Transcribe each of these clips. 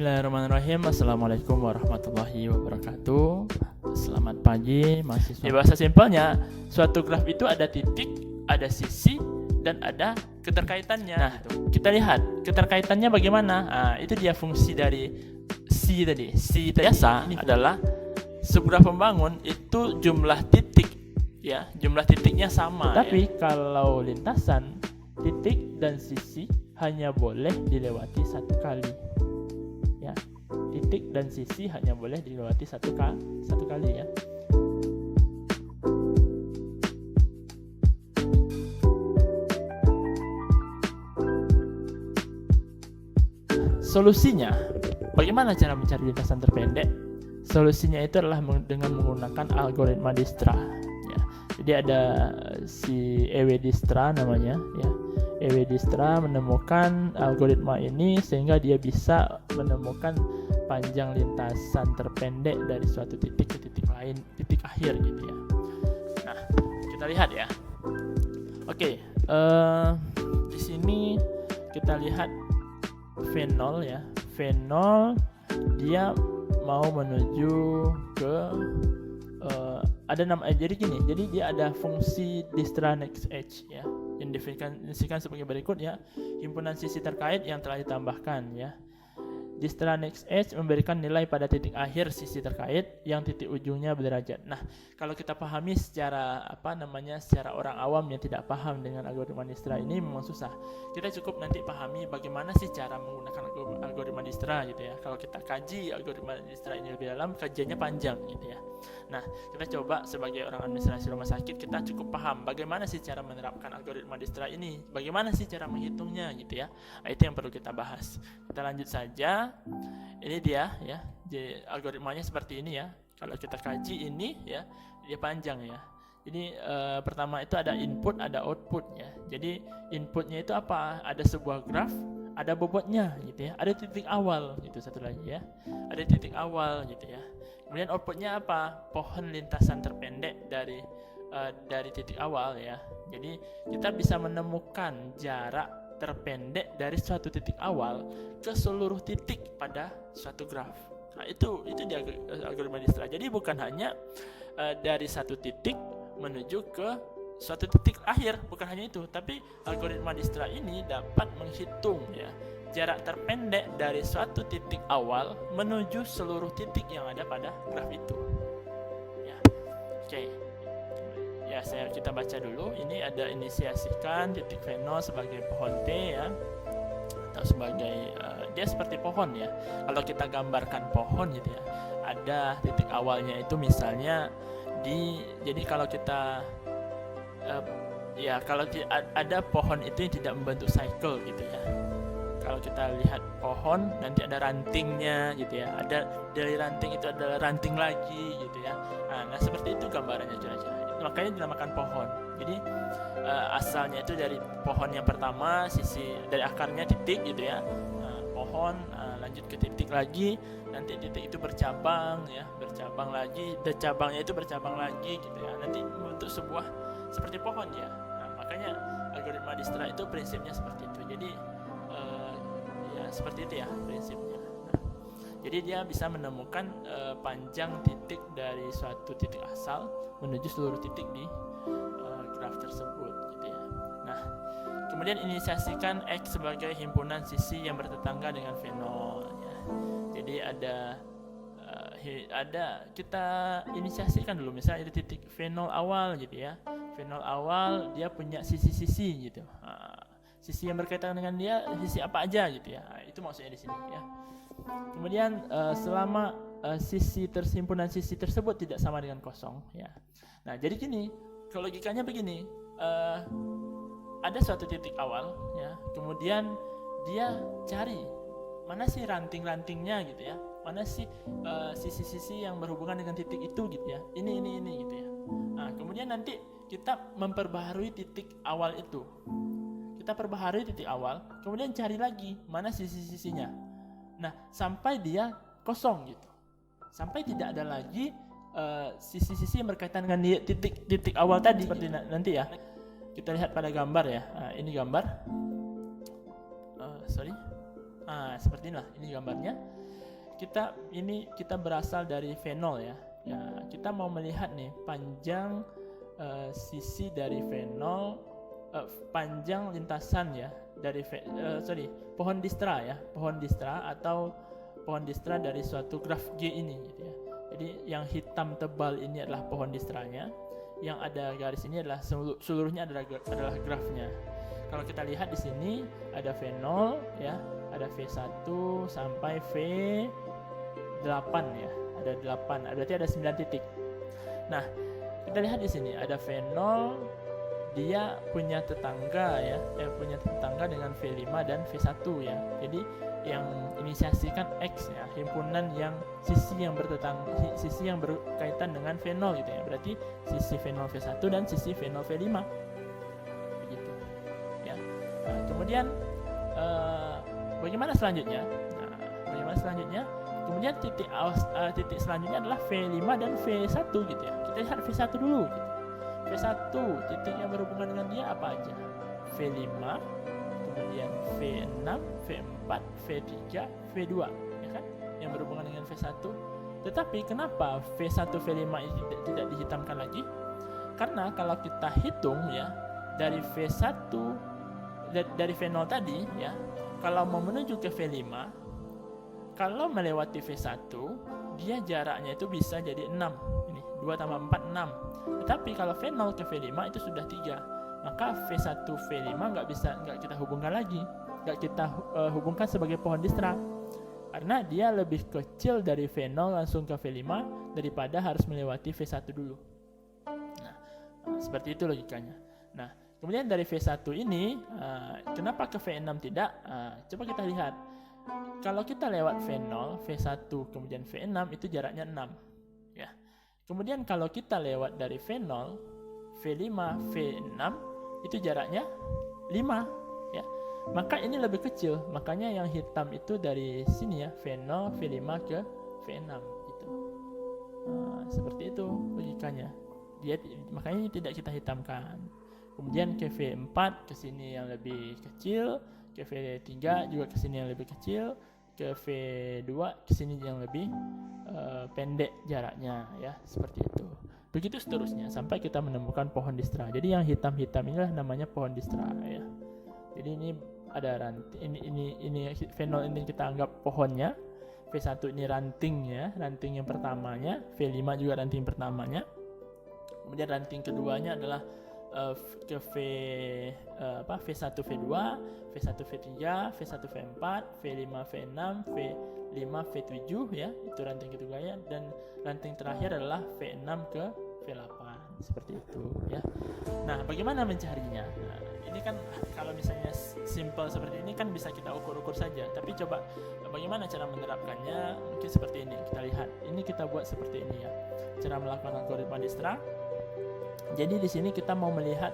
Bismillahirrahmanirrahim. Assalamualaikum warahmatullahi wabarakatuh. Selamat pagi mahasiswa. Di bahasa simpelnya, suatu graf itu ada titik, ada sisi, dan ada keterkaitannya. Nah, kita lihat keterkaitannya bagaimana. Nah, itu dia fungsi dari si tadi. Si biasa ini adalah sebuah pembangun itu jumlah titik, ya, jumlah titiknya sama. Tapi kalau lintasan, titik dan sisi hanya boleh dilewati satu kali. Ya, titik dan sisi hanya boleh dilewati satu kali ya. Solusinya, bagaimana cara mencari lintasan terpendek? Solusinya itu adalah dengan menggunakan algoritma Dijkstra. Ya. Jadi ada si EW Dijkstra namanya, ya. EW Dijkstra menemukan algoritma ini sehingga dia bisa menemukan panjang lintasan terpendek dari suatu titik ke titik lain, titik akhir gitu ya. Nah, kita lihat ya. Oke, di sini kita lihat V0 ya. V0 dia mau menuju ke ada nama, jadi gini, jadi dia ada fungsi Dijkstra next edge ya, yang didefinisikan sebagai berikut ya. Himpunan sisi terkait yang telah ditambahkan ya. Dijkstra next edge memberikan nilai pada titik akhir sisi terkait yang titik ujungnya berderajat. Nah, kalau kita pahami secara secara orang awam yang tidak paham dengan algoritma Dijkstra ini memang susah. Kita cukup nanti pahami bagaimana sih cara menggunakan algoritma Dijkstra gitu ya. Kalau kita kaji algoritma Dijkstra ini lebih dalam, kajiannya panjang gitu ya. Nah, kita coba sebagai orang administrasi rumah sakit, kita cukup paham bagaimana sih cara menerapkan algoritma Dijkstra ini, bagaimana sih cara menghitungnya gitu ya. Nah, itu yang perlu kita bahas. Kita lanjut saja. Ini dia ya. Jadi algoritmanya seperti ini ya. Kalau kita kaji ini ya, dia panjang ya. Jadi pertama itu ada input, ada output ya. Jadi inputnya itu apa? Ada sebuah graf, ada bobotnya gitu ya. Ada titik awal gitu, satu lagi ya. Ada titik awal gitu ya. Kemudian outputnya apa? Pohon lintasan terpendek dari titik awal ya. Jadi kita bisa menemukan jarak terpendek dari suatu titik awal ke seluruh titik pada suatu graf. Nah, itu dia algoritma Dijkstra. Jadi bukan hanya dari satu titik menuju ke suatu titik akhir, bukan hanya itu, tapi algoritma Dijkstra ini dapat menghitung ya jarak terpendek dari suatu titik awal menuju seluruh titik yang ada pada graf itu. Ya. Oke. Ya, kita baca dulu. Ini ada inisiasikan titik V0 sebagai pohon T ya, atau sebagai dia seperti pohon ya. Kalau kita gambarkan pohon gitu ya, ada titik awalnya itu misalnya jadi kalau kita kalau ada pohon itu yang tidak membentuk cycle gitu ya. Kalau kita lihat pohon, nanti ada rantingnya gitu ya. Ada dari ranting itu adalah ranting lagi gitu ya. Nah, seperti itu gambarannya kira-kira. Makanya dinamakan pohon. Jadi asalnya itu dari pohon yang pertama, sisi dari akarnya titik gitu ya. Pohon lanjut ke titik lagi, nanti titik itu bercabang ya, bercabang lagi, dan cabangnya itu bercabang lagi gitu ya. Nanti membentuk sebuah seperti pohon ya. Nah, makanya algoritma Dijkstra itu prinsipnya seperti itu. Jadi seperti itu ya prinsipnya. Nah, jadi dia bisa menemukan panjang titik dari suatu titik asal menuju seluruh titik di graf tersebut gitu ya. Nah, kemudian inisiasikan X sebagai himpunan sisi yang bertetangga dengan V0 ya. Jadi ada kita inisiasikan dulu, misalnya ada titik V0 awal gitu ya. V0 awal dia punya sisi-sisi gitu. Sisi yang berkaitan dengan dia, sisi apa aja gitu ya. Nah, itu maksudnya di sini ya. Kemudian selama himpunan sisi tersebut tidak sama dengan kosong ya. Nah, jadi gini, kalau logikanya begini, ada suatu titik awal ya, kemudian dia cari mana sih ranting-rantingnya gitu ya, mana sih sisi-sisi yang berhubungan dengan titik itu gitu ya, ini gitu ya. Nah, kemudian nanti kita memperbaharui titik awal itu. Kita perbaharui titik awal, kemudian cari lagi mana sisi-sisinya. Nah, sampai dia kosong gitu, sampai tidak ada lagi sisi-sisi yang berkaitan dengan titik awal tadi. Seperti nanti ya, kita lihat pada gambar ya. Nah, ini gambar. Seperti inilah, ini gambarnya. kita berasal dari V0 ya. Ya, kita mau melihat nih panjang sisi dari V0, panjang lintasan ya dari pohon distra ya, pohon distra dari suatu graf G ini gitu ya. Jadi yang hitam tebal ini adalah pohon distranya, yang ada garis ini adalah seluruhnya adalah grafnya. Kalau kita lihat di sini ada V0 ya, ada V1 sampai V8 ya. Ada 8, berarti ada 9 titik. Nah, kita lihat di sini ada V0, dia punya tetangga ya, punya tetangga dengan V5 dan V1 ya. Jadi yang inisiasikan X ya, himpunan yang sisi yang berkaitan dengan V0 gitu ya. Berarti sisi V0 V1 dan sisi V0 V5. Begitu. Ya. Nah, kemudian bagaimana selanjutnya? Kemudian titik selanjutnya adalah V5 dan V1 gitu ya. Kita lihat V1 dulu gitu. V1 titik yang berhubungan dengan dia apa aja? V5, kemudian V6, V4, V3, V2 ya kan? Yang berhubungan dengan V1. Tetapi kenapa V1, V5 ini tidak dihitamkan lagi? Karena kalau kita hitung ya, dari V1 dari V0 tadi ya, kalau mau menuju ke V5, kalau melewati V1, dia jaraknya itu bisa jadi 6. Ini 2 tambah 4, 6. Tetapi kalau V0 ke V5 itu sudah 3. Maka V1, V5 nggak kita hubungkan lagi. Nggak kita hubungkan sebagai pohon distra. Karena dia lebih kecil dari V0 langsung ke V5 daripada harus melewati V1 dulu. Nah, seperti itu logikanya. Nah, kemudian dari V1 ini, kenapa ke V6 tidak? Coba kita lihat. Kalau kita lewat V0, V1, kemudian V6 itu jaraknya 6 ya. Kemudian kalau kita lewat dari V0, V5, V6 itu jaraknya 5 ya. Maka ini lebih kecil, makanya yang hitam itu dari sini ya, V0, V5 ke V6 gitu. Seperti itu logikanya. Makanya tidak kita hitamkan. Kemudian ke V4 ke sini yang lebih kecil, ke V3 juga ke sini yang lebih kecil, ke V2 ke sini yang lebih pendek jaraknya ya, seperti itu. Begitu seterusnya sampai kita menemukan pohon distra. Jadi yang hitam-hitam inilah namanya pohon distra ya. Jadi ini ada ranting, ini V0 ini kita anggap pohonnya, V1 ini rantingnya, ranting yang pertamanya, V5 juga ranting pertamanya. Kemudian ranting keduanya adalah ke V1 V2, V1 V3, V1 V4, V5 V6, V5 V7 ya, itu ranting ketiganya, dan ranting terakhir adalah V6 ke V8 seperti itu ya. Nah, bagaimana mencarinya? Nah, ini kan kalau misalnya simple seperti ini kan bisa kita ukur-ukur saja, tapi coba bagaimana cara menerapkannya? Mungkin seperti ini, kita lihat. Ini kita buat seperti ini ya. Cara melakukan algoritma distra. Jadi di sini kita mau melihat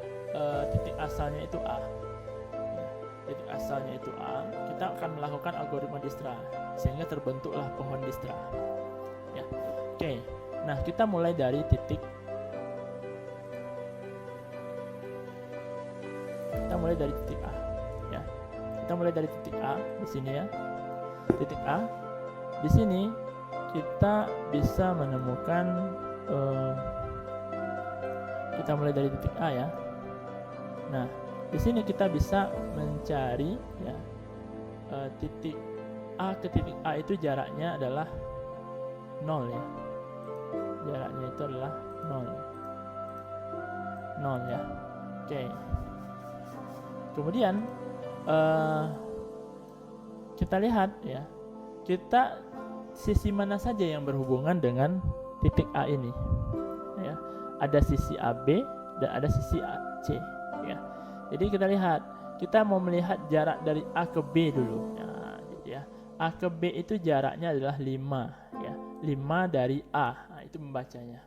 titik asalnya itu A. Titik asalnya itu A. Kita akan melakukan algoritma distra sehingga terbentuklah pohon distra. Ya, oke. Nah, kita mulai dari titik. Kita mulai dari titik A. Ya, kita mulai dari titik A di sini ya. Titik A. Di sini kita bisa menemukan. Kita mulai dari titik A ya. Nah, di sini kita bisa mencari ya, titik A ke titik A itu jaraknya adalah 0 ya. Jaraknya itu adalah 0 ya. Oke. Kemudian kita lihat ya, kita sisi mana saja yang berhubungan dengan titik A ini ya. Ada sisi AB dan ada sisi AC ya. Jadi kita lihat, kita mau melihat jarak dari A ke B dulu ya, gitu ya. A ke B itu jaraknya adalah 5 ya. 5 dari A. Nah, itu membacanya.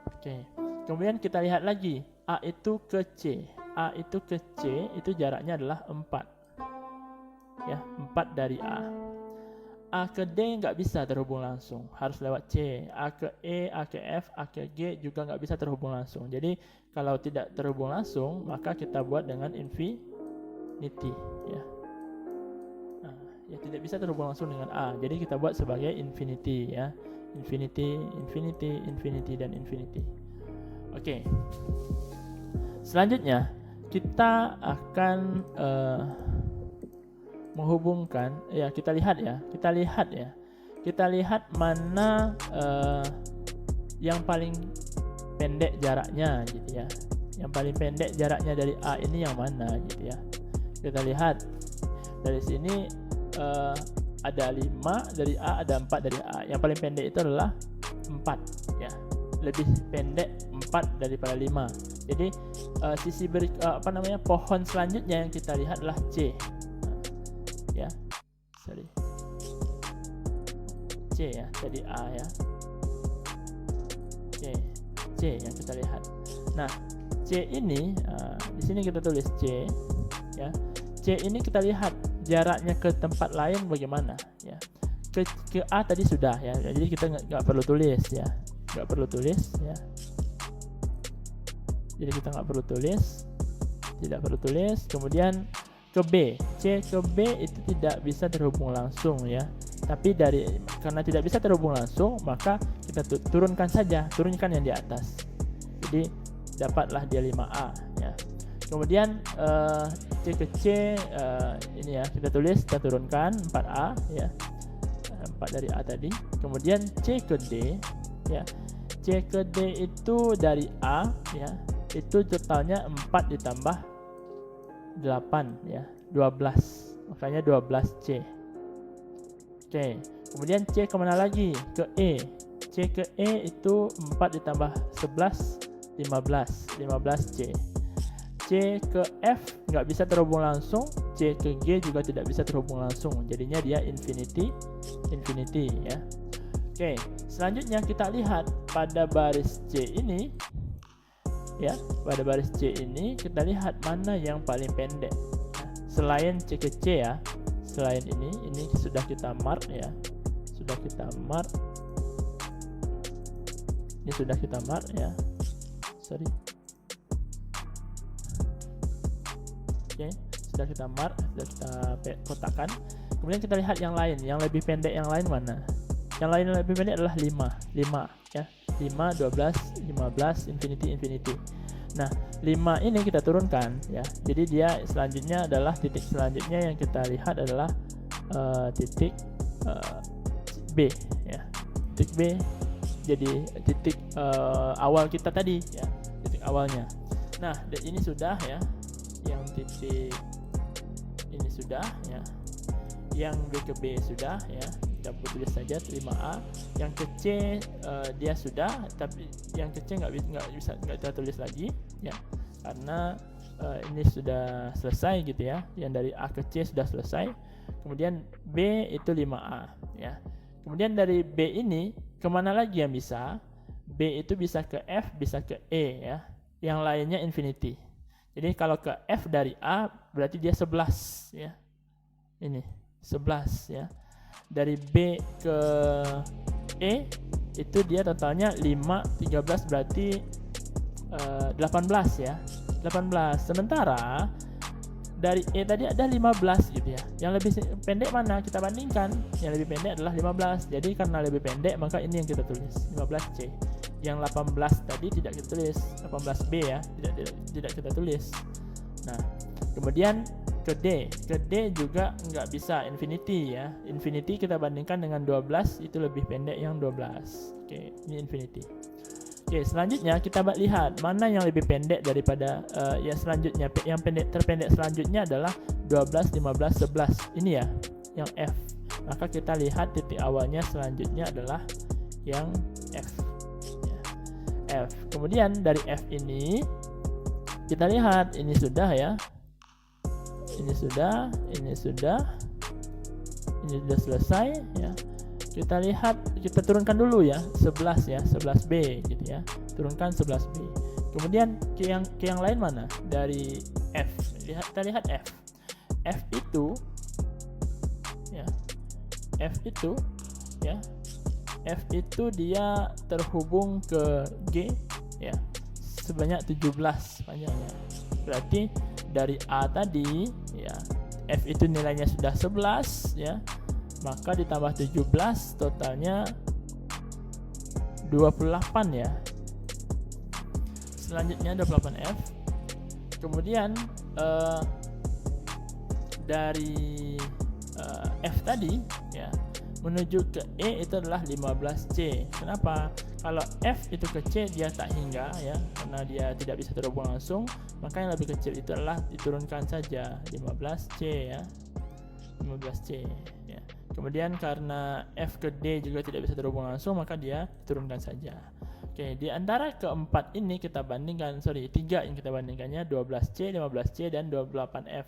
Oke. Kemudian kita lihat lagi, A itu ke C. A itu ke C itu jaraknya adalah 4 ya, 4 dari A. A ke D nggak bisa terhubung langsung, harus lewat C. A ke E, A ke F, A ke G juga nggak bisa terhubung langsung. Jadi kalau tidak terhubung langsung, maka kita buat dengan infinity ya. Nah, ya tidak bisa terhubung langsung dengan A. Jadi kita buat sebagai infinity ya. Infinity, infinity, infinity, dan infinity. Oke. Selanjutnya kita akan menghubungkan ya, kita lihat mana yang paling pendek jaraknya gitu ya. Yang paling pendek jaraknya dari A ini yang mana gitu ya. Kita lihat dari sini ada 5 dari A, ada 4 dari A. Yang paling pendek itu adalah 4 ya. Lebih pendek 4 daripada 5. Jadi sisi pohon selanjutnya yang kita lihat adalah C. Ya. Sorry. C ya, tadi A ya. C yang kita lihat. Nah, C ini di sini kita tulis C ya. C ini kita lihat jaraknya ke tempat lain bagaimana ya. Ke A tadi sudah ya. Jadi kita nggak perlu tulis ya. Nggak perlu tulis ya. Jadi kita nggak perlu tulis. Tidak perlu tulis. Kemudian ke B, C ke B itu tidak bisa terhubung langsung ya. Tapi karena tidak bisa terhubung langsung, maka kita turunkan yang di atas. Jadi dapatlah dia 5A ya. Kemudian C ke C ini ya, kita turunkan 4A ya. 4 dari A tadi. Kemudian C ke D ya. C ke D itu dari A ya. Itu totalnya 4 ditambah 8 ya, 12. Makanya 12C. Oke. Kemudian C kemana lagi? Ke E. C ke E itu 4 ditambah 11 15C. C ke F nggak bisa terhubung langsung, C ke G juga tidak bisa terhubung langsung, jadinya dia infinity ya. Oke, selanjutnya kita lihat pada baris C ini ya. Pada baris C ini kita lihat mana yang paling pendek ya. Selain C ke C ya, selain ini sudah kita mark ya, ini sudah kita mark ya. Sorry. Oke, sudah kita mark, sudah kita kotakkan. Kemudian kita lihat yang lain, yang lebih pendek yang lain mana? Yang lain yang lebih pendek adalah 5 ya. 5, 12, 15, infinity. Nah, 5 ini kita turunkan ya. Jadi dia selanjutnya adalah titik selanjutnya yang kita lihat adalah titik B ya. Titik B jadi titik awal kita tadi ya, titik awalnya. Nah, ini sudah ya. Yang titik ini sudah ya. Yang B ke B sudah ya. Kita tulis saja 5A. Yang ke C dia sudah, tapi yang ke C nggak bisa kita tulis lagi ya, karena ini sudah selesai gitu ya. Yang dari A ke C sudah selesai. Kemudian B itu 5A ya. Kemudian dari B ini kemana lagi yang bisa? B itu bisa ke F, bisa ke E ya. Yang lainnya infinity. Jadi kalau ke F dari A berarti dia 11 ya. Ini 11 ya. Dari B ke E itu dia totalnya 5, 13 berarti 18 ya. 18. Sementara dari E tadi ada 15 gitu ya. Yang lebih pendek mana? Kita bandingkan. Yang lebih pendek adalah 15. Jadi karena lebih pendek maka ini yang kita tulis, 15C. Yang 18 tadi tidak kita tulis, 18B ya, tidak kita tulis. Nah, kemudian ke D juga nggak bisa infinity ya. Infinity kita bandingkan dengan 12 itu lebih pendek yang 12. Oke, ini infinity. Oke, selanjutnya kita lihat mana yang lebih pendek daripada yang selanjutnya. Yang terpendek selanjutnya adalah 12, 15, 11. Ini ya, yang F. Maka kita lihat titik awalnya selanjutnya adalah yang F. Ya, F. Kemudian dari F ini kita lihat ini sudah ya. Ini sudah selesai ya. Kita lihat, kita turunkan dulu ya 11 ya, 11B gitu ya. Turunkan 11B. Kemudian ke yang lain mana? Dari F. Kita lihat F. F itu ya. F itu dia terhubung ke G ya. Sebanyak 17 panjangnya. Berarti dari A tadi ya, F itu nilainya sudah 11 ya, maka ditambah 17 totalnya 28 ya. Selanjutnya 28F. Kemudian dari F tadi ya menuju ke E itu adalah 15C. Kenapa? Kalau F itu ke C dia tak hingga ya, karena dia tidak bisa terhubung langsung, maka yang lebih kecil itu adalah diturunkan saja 15C ya. 15C ya. Kemudian karena F ke D juga tidak bisa terhubung langsung, maka dia turunkan saja. Oke, di antara keempat ini kita bandingkan, tiga yang kita bandingkannya 12C, 15C dan 28F.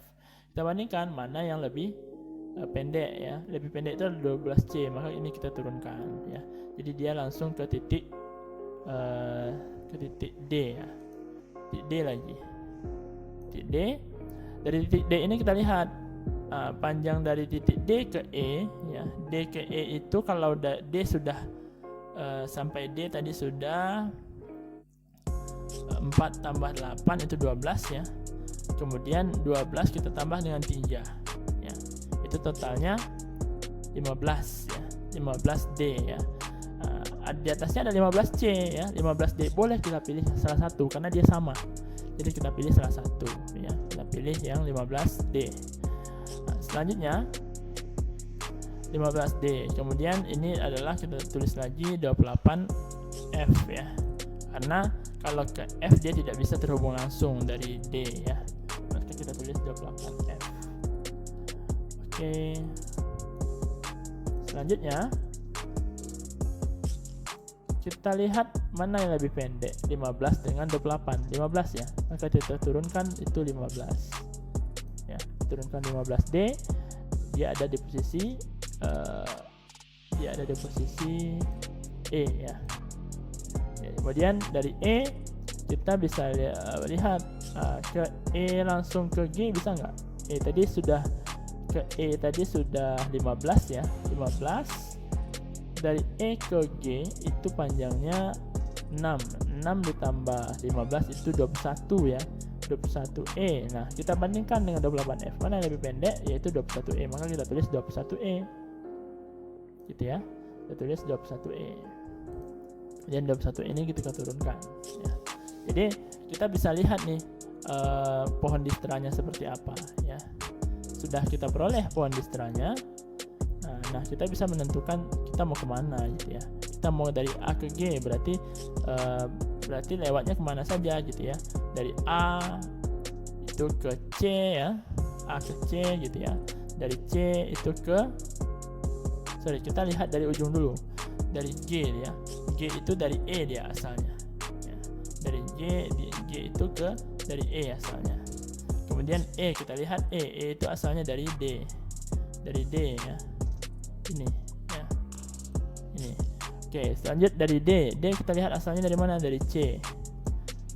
Kita bandingkan mana yang lebih pendek ya. Lebih pendek itu adalah 12C, maka ini kita turunkan ya. Jadi dia langsung ke titik D ya. Titik D lagi. Titik D. Dari titik D ini kita lihat panjang dari titik D ke E ya. D ke E itu kalau D sudah sampai D tadi sudah 4 tambah 8 itu 12 ya. Kemudian 12 kita tambah dengan 3 ya. Itu totalnya 15 ya. 15D ya. Di atasnya ada 15C ya. 15D boleh kita pilih salah satu karena dia sama. Jadi kita pilih salah satu ya. Kita pilih yang 15D. Selanjutnya 15D. Kemudian ini adalah kita tulis lagi 28F ya. Karena kalau ke F dia tidak bisa terhubung langsung dari D ya. Maka kita tulis 28F. Oke. Selanjutnya kita lihat mana yang lebih pendek, 15 dengan 28. 15 ya. Maka kita turunkan itu 15. Ya, turunkan 15D. Dia ada di posisi E ya. Kemudian dari E kita bisa lihat ke E langsung ke G bisa nggak? Ke E tadi sudah 15 ya, 15. Dari E ke G itu panjangnya 6 ditambah 15 itu 21 ya, 21E. Nah kita bandingkan dengan 28F, mana yang lebih pendek, yaitu 21E, maka kita tulis 21E gitu ya. Kita tulis 21E dan 21E ini kita turunkan ya. Jadi kita bisa lihat nih pohon distranya seperti apa ya. Sudah kita peroleh pohon distranya. Nah kita bisa menentukan kita mau kemana gitu ya. Kita mau dari A ke G, berarti lewatnya kemana saja gitu ya. Dari A itu ke C ya, A ke C gitu ya. Dari C itu ke kita lihat dari ujung dulu, dari G ya. G itu dari E dia asalnya ya. Dari G itu dari E asalnya. Kemudian E kita lihat E itu asalnya dari D ya. Ini ya, ini. Oke, selanjut dari D kita lihat asalnya dari mana, dari C,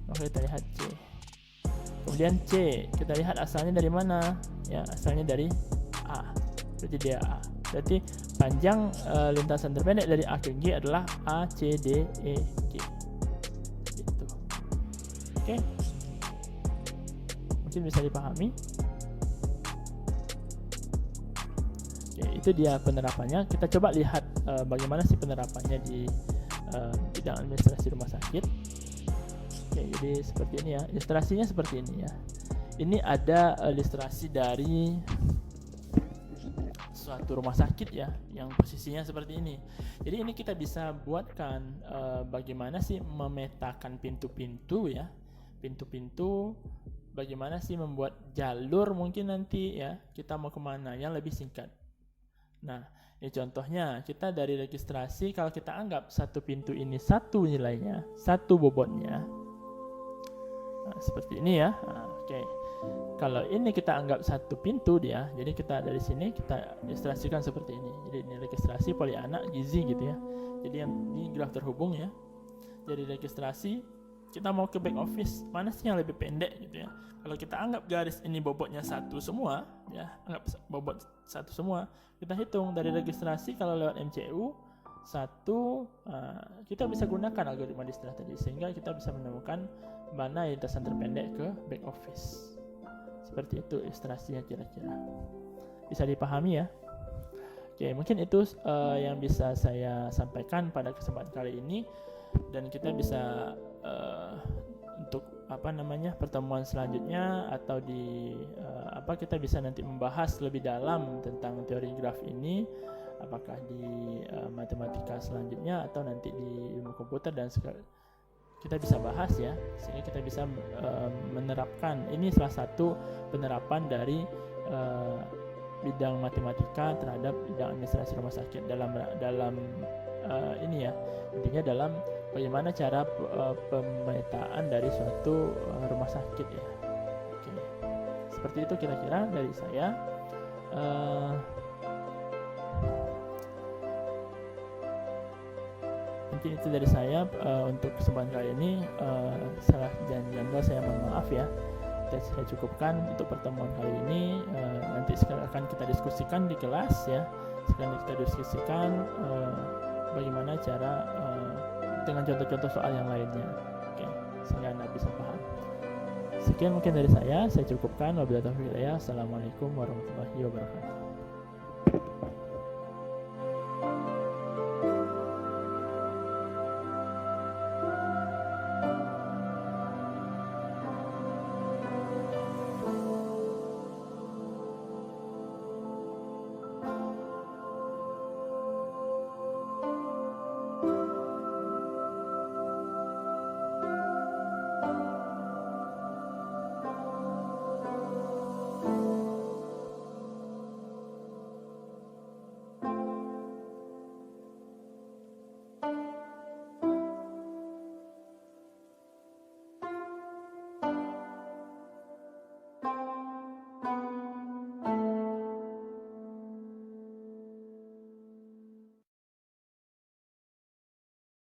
maka kita lihat C. Kemudian C kita lihat asalnya dari mana ya, asalnya dari A, berarti dia A. Berarti panjang lintasan terpendek dari A ke G adalah A, C, D, E, G gitu. Oke, mungkin bisa dipahami. Itu dia penerapannya. Kita coba lihat bagaimana sih penerapannya di bidang administrasi rumah sakit. Oke, jadi seperti ini ya, ilustrasinya seperti ini ya. Ini ada ilustrasi dari suatu rumah sakit ya, yang posisinya seperti ini. Jadi ini kita bisa buatkan bagaimana sih memetakan pintu-pintu ya, pintu-pintu. Bagaimana sih membuat jalur mungkin nanti ya, kita mau kemana yang lebih singkat. Nah, ini contohnya kita dari registrasi, kalau kita anggap satu pintu ini satu nilainya, satu bobotnya, nah, seperti ini ya. Nah, oke. Kalau ini kita anggap satu pintu dia, jadi kita dari sini kita ilustrasikan seperti ini. Jadi ini registrasi poli anak gizi gitu ya. Jadi yang ini graf terhubung ya. Jadi registrasi kita mau ke back office, mana sih yang lebih pendek gitu ya. Kalau kita anggap garis ini bobotnya satu semua ya, anggap bobot satu semua, kita hitung dari registrasi kalau lewat MCU satu, kita bisa gunakan algoritma Dijkstra tadi sehingga kita bisa menemukan mana lintasan terpendek ke back office Seperti itu ilustrasinya kira-kira. Bisa dipahami ya? Oke, mungkin itu yang bisa saya sampaikan pada kesempatan kali ini, dan kita bisa untuk pertemuan selanjutnya atau kita bisa nanti membahas lebih dalam tentang teori graf ini, apakah di matematika selanjutnya atau nanti di ilmu komputer, dan kita bisa bahas ya, sehingga kita bisa menerapkan. Ini salah satu penerapan dari bidang matematika terhadap bidang administrasi rumah sakit dalam ini ya, intinya dalam bagaimana cara pemetaan dari suatu rumah sakit ya. Oke, seperti itu kira-kira dari saya. Mungkin itu dari saya untuk kesempatan kali ini. Salah dan janggal saya mohon maaf ya. Saya cukupkan untuk pertemuan kali ini. Nanti akan kita diskusikan di kelas ya. Sekarang kita diskusikan bagaimana cara dengan contoh-contoh soal yang lainnya. Oke, sehingga Anda bisa paham. Sekian mungkin dari saya cukupkan. Wabillahi taufiq wal hidayah. Assalamualaikum warahmatullahi wabarakatuh.